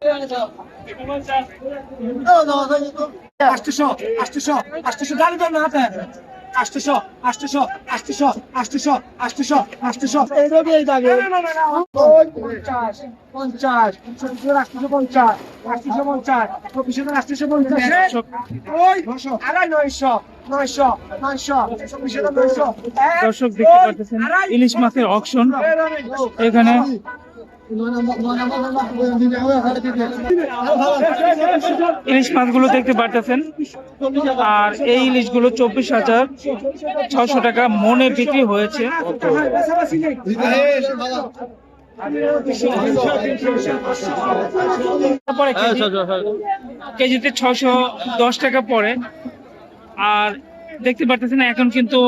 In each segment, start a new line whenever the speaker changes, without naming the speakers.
800 800 800 গাড়ি দাও না হাতে 800 800 800 800 800 800 এই রবি এই দাগে 50 50 850 850 850 ওই আড়াই 900 900 900 900
দর্শক দেখতে পাচ্ছেন ইলিশ মাছের অকশন এখানে। ইলিশ মাছগুলো দেখতে পারতেছেন, আর এই ইলিশগুলো 24,600 টাকা মনে বিক্রি হয়েছে। কেজিতে 610 টাকা পড়ে। আর দেখতে পারতেছেন এখন কিন্তু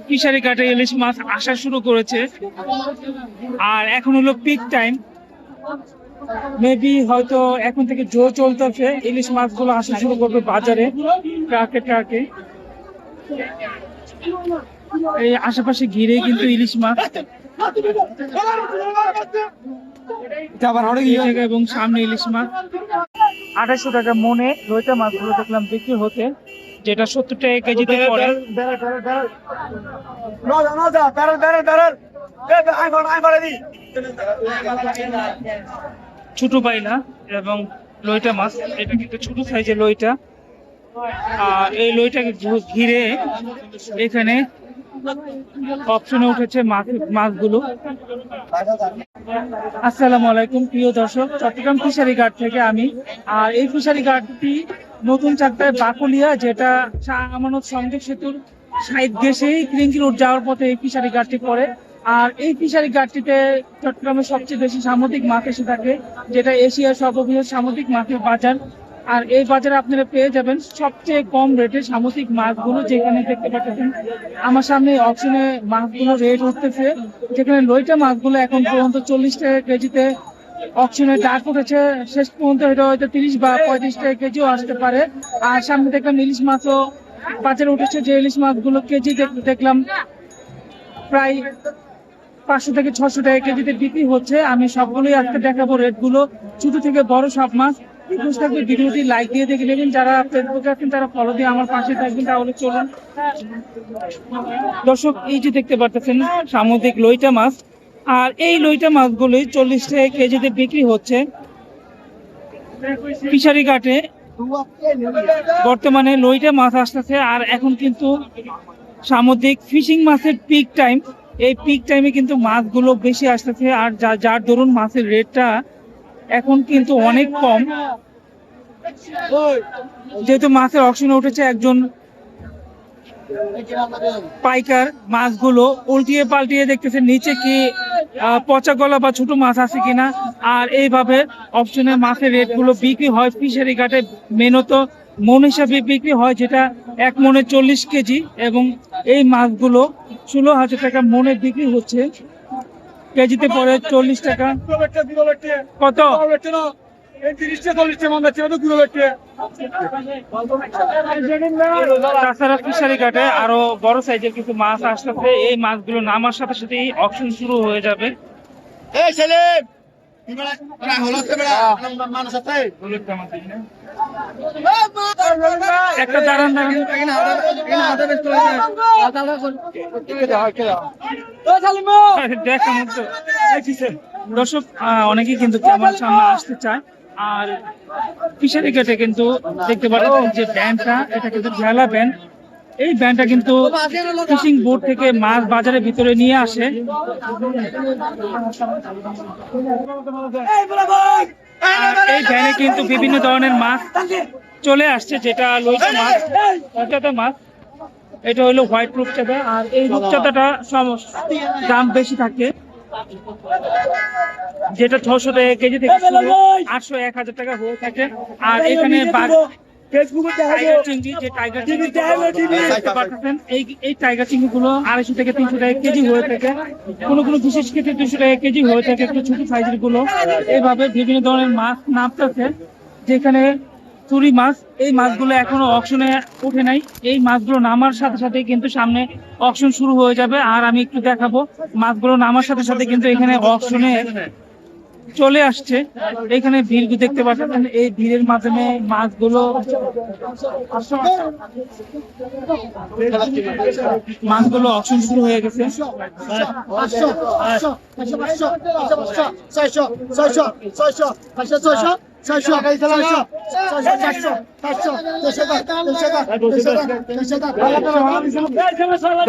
ফিশারি ঘাটে ইলিশ মাছ আসা শুরু করেছে, আর এখন হলো পিক টাইম। মেবি হয়তো এখন থেকে জোর চলতেছে, ইলিশ মাছগুলো আসা শুরু করবে বাজারে ট্রাকে ট্রাকে। এই আশেপাশে ঘিরে কিন্তু ইলিশ মাছ এবং সামনে ইলিশ মাছ 2800 টাকা মনে। রয়টা মাছগুলো দেখলাম বিক্রি হতে, যেটা 70 টাকা কেজিতে পড়ে। ছোট বাইলা এবং লইটা মাছ, এটা কিন্তু ছোট সাইজের লইটা। আর এই লইটাকে ঘিরে এখানে অপশনে উঠেছে মাছগুলো। আসসালামু আলাইকুম প্রিয় দর্শক, চট্টগ্রাম ফিশারি ঘাট থেকে আমি। আর এই ফিশারি ঘাটটি নতুন চাকদায় বাকুলিয়া, যেটা শাহ আমানত সংযোগ সেতুর সাইড ঘেঁষেই ক্রিঙ্কি রোড যাওয়ার পথে এই ফিশারি ঘাটটি পড়ে। আর এই ফিশারি ঘাটটিতে চট্টগ্রামের সবচেয়ে বেশি সামুদ্রিক মাছ এসে থাকে, যেটা এশিয়ার সর্ববৃহৎ সামুদ্রিক মাছের বাজার। আর এই বাজারে আপনারা পেয়ে যাবেন সবচেয়ে কম রেটে সামুদ্রিক মাছগুলো, যেখানে দেখতে পাচ্ছেন আমার সামনে অপশনে মাছগুলো রেট উঠতেছে, যেখানে লইটা মাছগুলো এখন পর্যন্ত 40 টাকা কেজিতে অপশনে ডাক উঠেছে। শেষ পর্যন্ত এটা হয়তো 30 বা 35 টাকা কেজিও আসতে পারে। আর সামনে দেখলাম ইলিশ মাছও বাজারে উঠেছে, যে ইলিশ মাছগুলো কেজি দেখলাম প্রায় 500 থেকে 600 টাকা কেজিতে বিক্রি হচ্ছে। আমি সবগুলোই আজকে দেখাবো রেটগুলো, ছোট থেকে বড় সব মাছ। থাকবে ভিডিওটি লাইক দিয়ে দেখে নেবেন, যারা ফেসবুকে আছেন তারা ফলো দিয়ে আমার পাশে থাকবেন। তাহলে চলুন দর্শক, এই যে দেখতে পাচ্ছেন সামুদ্রিক লইটা মাছ, আর এই লইটা মাছগুলি 40 টাকা কেজিতে বিক্রি হচ্ছে ফিশারি ঘাটে। বর্তমানে লইটা মাছ আসতেছে, আর এখন কিন্তু সামুদ্রিক ফিশিং মাছের পিক টাইম। এই পিক টাইমে কিন্তু মাছগুলো বেশি আসতেছে, আর যার দরুন মাছের রেটটা এখন কিন্তু অনেক কম। যেহেতু মাছের অকশনে উঠেছে একজন পাইকার, মাছগুলো উল্টিয়ে পাল্টিয়ে দেখতেছে নিচে কি পচা গলা বা ছোট মাছ আছে কিনা। আর এইভাবে অপশনে মাছের রেটগুলো বিক্রি হয় ফিশারি ঘাটে। মেনত মন হিসাবে বিক্রি হয়, যেটা 1 মনে 40 কেজি, এবং এই মাছগুলো 16,000 টাকা মনে বিক্রি হচ্ছে। কেজিতে পড়ে 40 টাকা। কত? তাছাড়া ফিশারি ঘাটে আরো বড় সাইজের কিছু মাছ আসতেছে। এই মাছগুলো নামার সাথে সাথেই অকশন শুরু হয়ে যাবে। একটা দাঁড়ান দর্শক, অনেকেই কিন্তু ক্যামেরার সামনে আসতে চায়। আর ফিশারি ঘাটে কিন্তু দেখতে পাচ্ছেন যে ব্যান্ডটা, এটা কিন্তু ঝালা ব্যান্ড। এই ব্যান্ডটা কিন্তু ফিশিং বোট থেকে মাছ বাজারের ভিতরে নিয়ে আসে। এই ভ্যানে কিন্তু বিভিন্ন ধরনের মাছ চলে আসছে, যেটা লইটা মাছ, রূপচাঁদা মাছ। এটা হলো হোয়াইট রূপচাঁদা, আর এই রূপচাঁদাটা দাম বেশি থাকে, যেটা 600 টাকা কেজি থেকে 800 1000 টাকা হয়ে থাকে। আর এখানে টাইগার চিংড়ি, যে টাইগার চিংড়ি দেখতে পাচ্ছেন, এই টাইগার চিংড়ি গুলো 250 থেকে 300 টাকা কেজি হয়ে থাকে। কোনো বিশেষ ক্ষেত্রে 200 টাকা কেজি হয়ে থাকে, একটু ছোট সাইজের গুলো। এইভাবে বিভিন্ন ধরনের মাছ নামতেছে, যেখানে চুরি মাছ। এই মাছগুলো এখনো অকশনে উঠে নাই। এই মাছগুলো নামার সাথে সাথে কিন্তু সামনে অকশন শুরু হয়ে যাবে। আর আমি একটু দেখাবো, মাছগুলো নামার সাথে সাথে কিন্তু এখানে অকশনে চলে আসছে। এখানে ভিড় দেখতে পাচ্ছেন, এই ভিড়ের মাধ্যমে মাছগুলো অকশন শুরু হয়ে গেছে।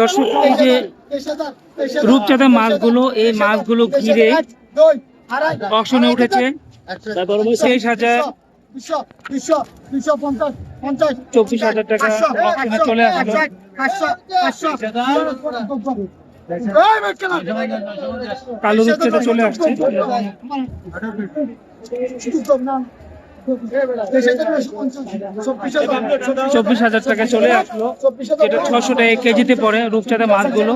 দর্শক, এই যে রূপচাঁদা মাছগুলো, এই মাছগুলো ঘিরে অকশনে উঠেছে 23,000 24,000 টাকা অকশনে চলে আসলো। কালো রূপচাঁদা চলে আসছে, 24,000 টাকা চলে আসলো, যেটা 600 টাকা কেজিতে পড়ে রূপচাঁদা মাছগুলো।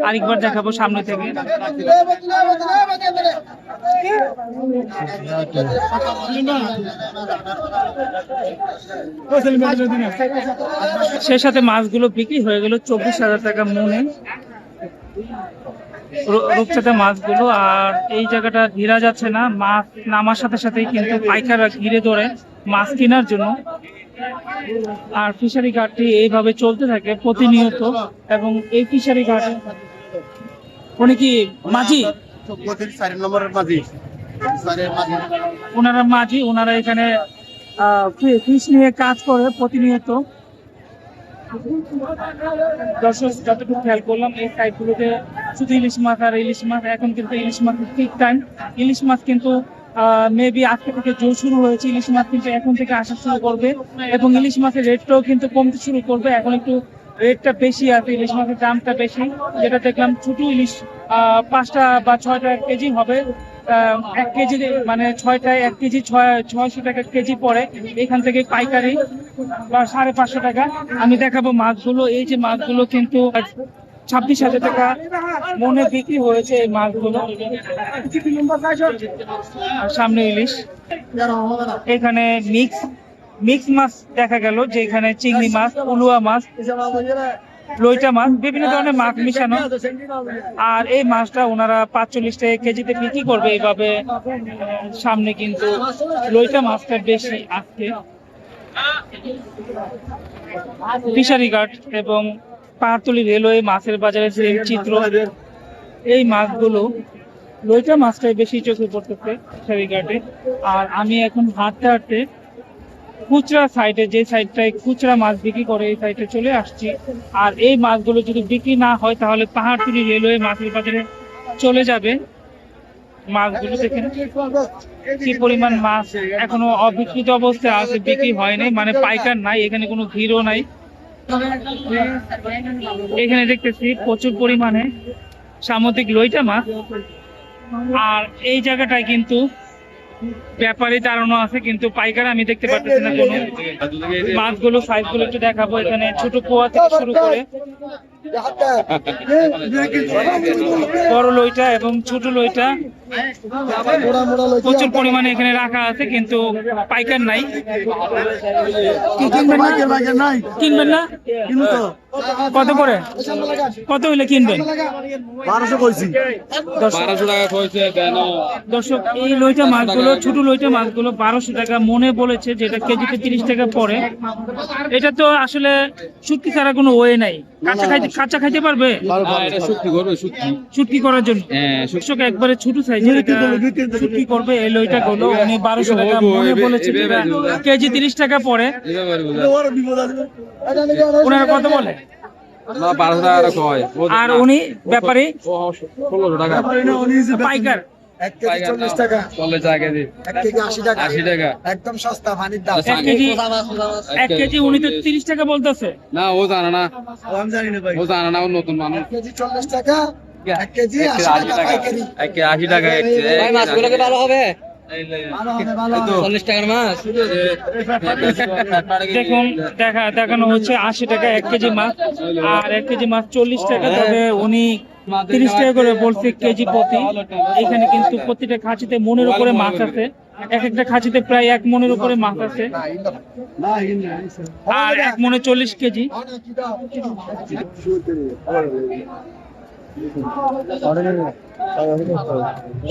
আরেকবার দেখাবো সামনে থেকে। সেই সাথে মাছগুলো বিক্রি হয়ে গেল 24,000 টাকা মনে, রূপচাঁদা মাছগুলো। আর এই জায়গাটা ঘেরা যাচ্ছে না, মাছ নামার সাথে সাথেই কিন্তু পাইকাররা ঘিরে ধরে মাছ কেনার জন্য। আর ফিশারি ঘাটটি এইভাবে চলতে থাকে প্রতিনিয়ত। এবং এই ফিশারি ঘাট, উনি কি মাঝি? ওনারা মাঝি, ওনারা এখানে ফিশ নিয়ে কাজ করে প্রতিনিয়ত। দর্শক, যতটুকু খেয়াল করলাম এই সাইডগুলোতে শুধু ইলিশ মাছ আর ইলিশ মাছ। এখন কিন্তু ইলিশ মাছের ঠিক টাইম। ইলিশ মাছ কিন্তু মেবি আজকে থেকে জোর শুরু হয়েছে। ইলিশ মাছ কিন্তু এখন থেকে আসা শুরু করবে এবং ইলিশ মাছের রেটটাও কিন্তু কমতে শুরু করবে। এখন একটু রেটটা বেশি আছে, ইলিশ মাছের দামটা বেশি। যেটা দেখলাম ছোট ইলিশ 5টা বা 6টা কেজি হবে। 1 কেজি মানে 6টায় 1 কেজি 600 টাকা কেজি পড়ে। এখান থেকে পাইকারি বা 550 টাকা। আমি দেখাবো মাছগুলো। এই যে মাছগুলো কিন্তু 26,000 টাকা মনে বিক্রি হয়েছে এই মাছগুলো। আর সামনে ইলিশ, এখানে মিক্স মাছ দেখা গেল, যে এখানে চিংড়ি মাছ, উলুয়া মাছ, লইটা মাছ, বিভিন্ন ধরনের মাছ মিশানো। আর এই মাছটা ওনারা 45 টাকা কেজিতে বিক্রি করবে এইভাবে। সামনে কিন্তু লইটা মাছটা বেশি আজকে। ফিশারি ঘাট এবং পাহাড়তলি রেলওয়ে মাছের বাজারে সেম চিত্র। এই মাছগুলো, লইটা মাছটাই বেশি চোখে পড়তেছে ফিশারি ঘাটে। আর আমি এখন হাঁটতে হাঁটতে খুচরা সাইডে, যে সাইডটায় খুচরা মাছ বিক্রি করে, এই সাইডে চলে আসছি। আর এই মাছগুলো যদি বিক্রি না হয় তাহলে পাহাড়তলি রেলওয়ে মাছের বাজারে চলে যাবে। মাছগুলো দেখেন কি পরিমাণ মাছ এখনো অবিকৃত অবস্থায় আছে, বিক্রি হয়নি, মানে পাইকার নাই, এখানে কোনো ভিড়ও নাই। এখানে দেখতেছি প্রচুর পরিমাণে সামুদ্রিক লইটা মাছ। আর এই জায়গাটায় কিন্তু ব্যাপারী দাঁড়ানো আছে, কিন্তু পাইকার আমি দেখতে পাচ্ছি না কোনো। মাছগুলো সাইজগুলো একটু দেখাবো। এখানে ছোট পোয়া থেকে শুরু করে বড় লইটা এবং ছোট লইটা প্রচুর পরিমাণে এখানে রাখা আছে, কিন্তু পাইকার নাই। কি কিনবেন না? কত করে, কত হইলে কিনবেন?
1200 কইছি।
দর্শক, এই লইটা মাছগুলো, ছোট লইটা মাছগুলো 1200 টাকা মনে বলেছে, যেটা কেজিতে 30 টাকা পড়ে। এটা তো আসলে শুটকি ছাড়া কোনো ওয়ে নাই। কাঁচা খাইতে পারবে শুটকি করার জন্য। দর্শক, একবারে ছোট সাইজের শুটকি করবে এই লইটা গুলো। উনি 1200 টাকা মনে বলেছে, কেজি 30 টাকা পড়ে। ওনারা কত বলে? আর উনি ব্যাপারী
1600 টাকা
পাইকার।
1 কেজি 40 টাকা, 1 কেজি 80 টাকা, একদম সস্তা পানির দাম।
1 কেজি উনি তো 30 টাকা বলতেছে।
না, ও জানে না,
আমি জানি না ভাই।
ও জানে না, ও নতুন মানুষ।
1 কেজি 40 টাকা, 1 কেজি 80 টাকা পাইকারি।
80 টাকা।
ভাই মাছগুলোকে ভালো হবে,
ভালো হবে, ভালো হবে।
40 টাকার মাছ।
দেখুন, দেখানো হচ্ছে 80 টাকা 1 কেজি মাছ। আর 1 কেজি মাছ 40 টাকা, তবে উনি 30 টাকা করে বলছে কেজি প্রতি। এখানে কিন্তু প্রতিটা খাঁচিতে মনের উপরে মাছ আছে, এক একটা খাঁচিতে প্রায় 1 মনের উপরে মাছ আছে। আর 1 মনে 40 কেজি।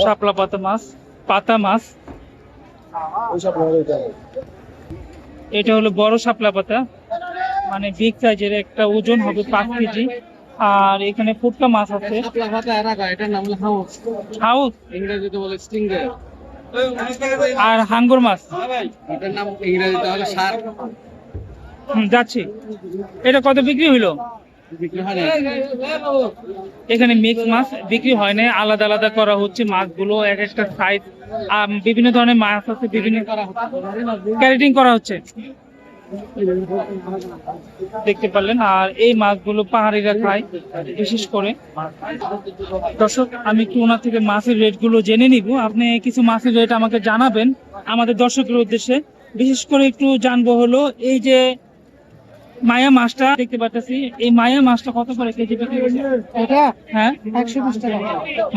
শাপলা পাতা মাছ এটা হলো বড় শাপলা পাতা, মানে বিগ সাইজের, একটা ওজন হবে 5 কেজি। আর এখানে ফুটকা মাছ আছে,
এটার নাম হলো হাউস,
হাউস,
ইংরেজিতে বলে স্টিংগার।
আর হাঙ্গর মাছ।
এটার নাম ইংরেজিতে হলো শার্ক।
যাচ্ছি। এটা কত বিক্রি হইলো?
বিক্রি হয় না।
এখানে মিক্স মাছ বিক্রি হয় না, আলাদা আলাদা করা হচ্ছে মাছগুলো, এক একটা সাইজ। বিভিন্ন ধরনের মাছ আছে, বিভিন্ন ক্যারেটিং করা হচ্ছে, দেখতে পারলেন। আর এই মাছগুলো পাহাড়িরা খায় বিশেষ করে। দর্শক, আমি একটু ওনার থেকে মাছের রেট গুলো জেনে নিব। আপনি কিছু মাছের রেট আমাকে জানাবেন আমাদের দর্শকের উদ্দেশ্যে। বিশেষ করে একটু জানবো হলো এই যে মায়া মাছটা দেখতে পাচ্ছি, এই মায়া মাছটা কত করে কেজি বিক্রি হচ্ছে?
এটা
হ্যাঁ,
120 টাকা।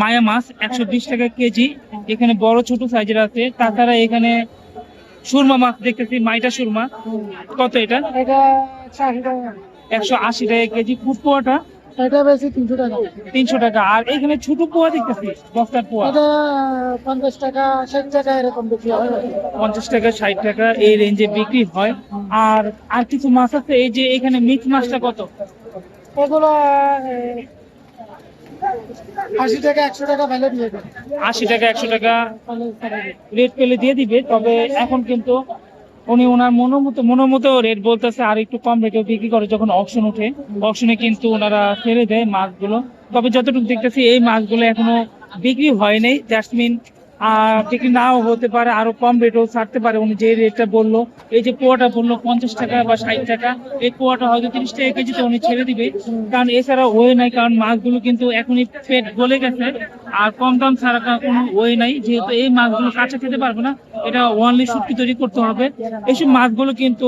মায়া মাছ 120 টাকা কেজি। এখানে বড় ছোট সাইজের আছে। তাছাড়া এখানে সুরমা মাছ দেখতেছি, মাইটা সুরমা। কত এটা?
এটা 80 টাকা।
180 টাকা কেজি। ফুট পোয়াটা
এটা বেশি 300 টাকা।
300 টাকা। আর এখানে ছোট পোয়া দেখতেছি, বস্তার পোয়া,
এটা 50 টাকা 60 টাকা এরকম বিক্রি হয়।
50 টাকা 60 টাকা এই রেঞ্জে বিক্রি হয়। আর কিছু মাছ আছে, এই যে এখানে মিক্স মাছটা কত?
এগুলো 80 টাকা 100 টাকা ভ্যালু দিয়ে দেবে।
80 টাকা 100 টাকা রেট পেলে দিয়ে দিবে। তবে এখন কিন্তু উনি ওনার মনোমতো রেট বলতেছে, আর একটু কম রেটে বিক্রি করে যখন অকশন উঠে। অকশনে কিন্তু ওনারা ছেড়ে দেয় মাছগুলো। তবে যতটুকু দেখতেছি এই মাছগুলো এখনো বিক্রি হয় নাই। জাসমিন বিক্রি নাও হতে পারে, আরো কম রেটেও ছাড়তে পারে। উনি যে রেটটা বললো, এই যে পোয়াটা বললো 50 টাকা বা 60 টাকা, এই পোয়াটা হয়তো 30 টাকা কেজিতে উনি ছেড়ে দিবে। কারণ এছাড়া ওয়ে নাই, কারণ মাছগুলো কিন্তু এখনই পেট গলে গেছে। আর কম দাম ছাড়া কোনো ওয়ে নাই, যেহেতু এই মাছগুলো কাঁচা খেতে পারবে না, এটা ওয়ানলি শুটকি তৈরি করতে হবে। এইসব মাছগুলো কিন্তু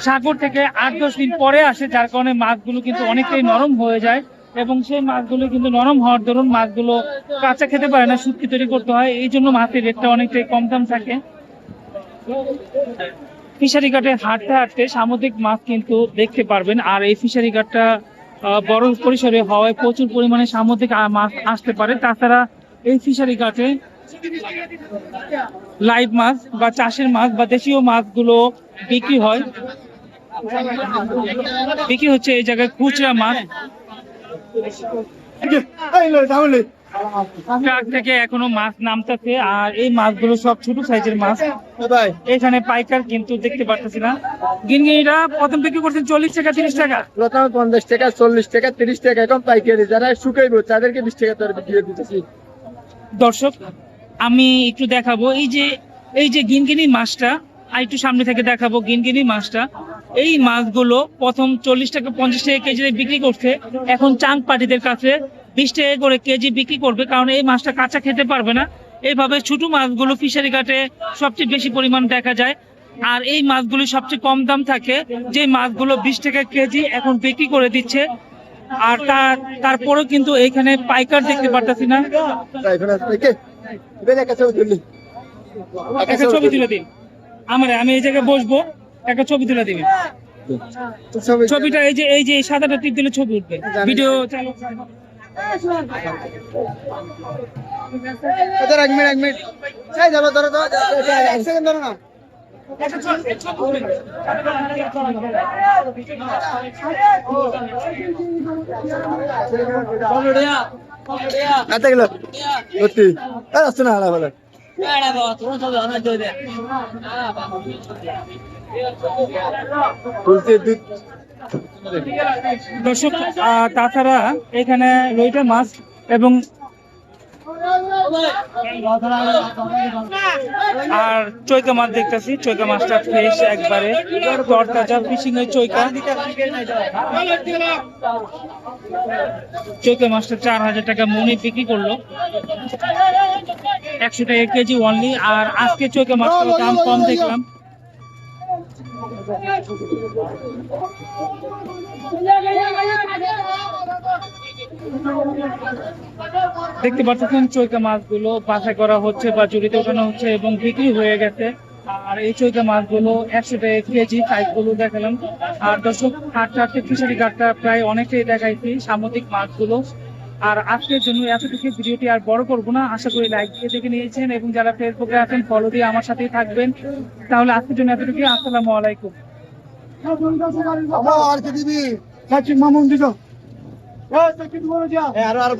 সাগর থেকে 8-10 দিন পরে আসে, যার কারণে মাছগুলো কিন্তু অনেকটাই নরম হয়ে যায়। এবং সেই মাছগুলো কিন্তু নরম হওয়ার দরুন মাছগুলো কাঁচা খেতে পারে না, শুটকি তৈরি করতে হয়। এই জন্য মাছের রেটটা অনেকটাই কম দাম থাকে। ফিশারি ঘাটে হাঁটতে হাঁটতে সামুদ্রিক মাছ কিন্তু দেখতে পারবেন। আর এই ফিশারি ঘাটটা বড় পরিসরে হওয়ায় প্রচুর পরিমাণে সামুদ্রিক মাছ আসতে পারে। তাছাড়া এই ফিশারি ঘাটে লাইভ মাছ বা চাষের মাছ বা দেশীয় মাছগুলো বিক্রি হয়, বিক্রি হচ্ছে এই জায়গায় খুচরা মাছ। ট্রাক থেকে এখনো মাছ নামতেছে, আর এই মাছগুলো সব ছোট সাইজের মাছ। এখানে পাইকার কিন্তু দেখতে পারতেছি না। গিনগিনিটা প্রথম বিক্রি করছেন 40 টাকা 30 টাকা,
প্রথমে 50 টাকা 40 টাকা 30 টাকা, এখন পাইকারি যারা শুকাইবো তাদেরকে 20 টাকা করে বিক্রি দিতেছি।
দর্শক আমি একটু দেখাবো এই যে গিনগিনি মাছটা, আর একটু সামনে থেকে দেখাবো গিনগিনি মাছটা। এই মাছগুলো প্রথম 40 টাকা 50 টাকা কেজি বিক্রি করছে, এখন চাং পার্টিদের কাছে 20 টাকা করে কেজি বিক্রি করবে, কারণ এই মাছটা কাঁচা খেতে পারবে না। এইভাবে ছোট মাছগুলো ফিশারি ঘাটে সবচেয়ে বেশি পরিমাণ দেখা যায়। আর এই মাছগুলি সবচেয়ে কম দাম থাকে, যে মাছগুলো 20 টাকা কেজি এখন বিক্রি করে দিচ্ছে। আর তারপরেও কিন্তু এখানে পাইকার দেখতে পারতেছি না। একটা ছবি তুলে দিন আমি এই জায়গায় বসবো, একটা ছবি তুলে দিবেন। ছবিটা এই যে সাদাটা টিপ দিলে ছবি উঠবে, ভিডিও চালু।
এক মিনিট এক সেকেন্ড ধরো না। আচ্ছা গেল সত্যি আসছে না ভালো
দর্শক, তাছাড়া এখানে রুইটা মাছ এবং আর চৈকা মাছ দেখতেছি। চৈকা মাছটা ফ্রেশ একবারে তরতাজা, ফিশিং এর চৈকা। চৈকা মাছটা 4000 টাকা মনে বিক্রি করলো, 100 টাকা কেজি অনলি। আর আজকে চৈকা মাছটার দাম কম দেখলাম। দেখতে পাচ্ছেন চৈকা মাছগুলো বাছাই করা হচ্ছে বা জুড়িতে ওঠানো হচ্ছে এবং বিক্রি হয়ে গেছে। আর এই চৈতা মাছগুলো 100 টাকা কেজি, সাইজগুলো দেখালাম। আর দর্শক, হাটে ফিশারি ঘাটটা প্রায় অনেকটাই দেখাইছি, সামুদ্রিক মাছগুলো। আর আজকের জন্য এতটুকু, ভিডিওটি আর বড় করবো না। আশা করি লাইক দিয়ে দেখে নিয়েছেন এবং যারা ফেসবুকে আছেন ফলো দিয়ে আমার সাথেই থাকবেন। তাহলে আজকের জন্য এতটুকু। আসসালামু আলাইকুম।
আর কি দিবি
মামুন দিল
আরো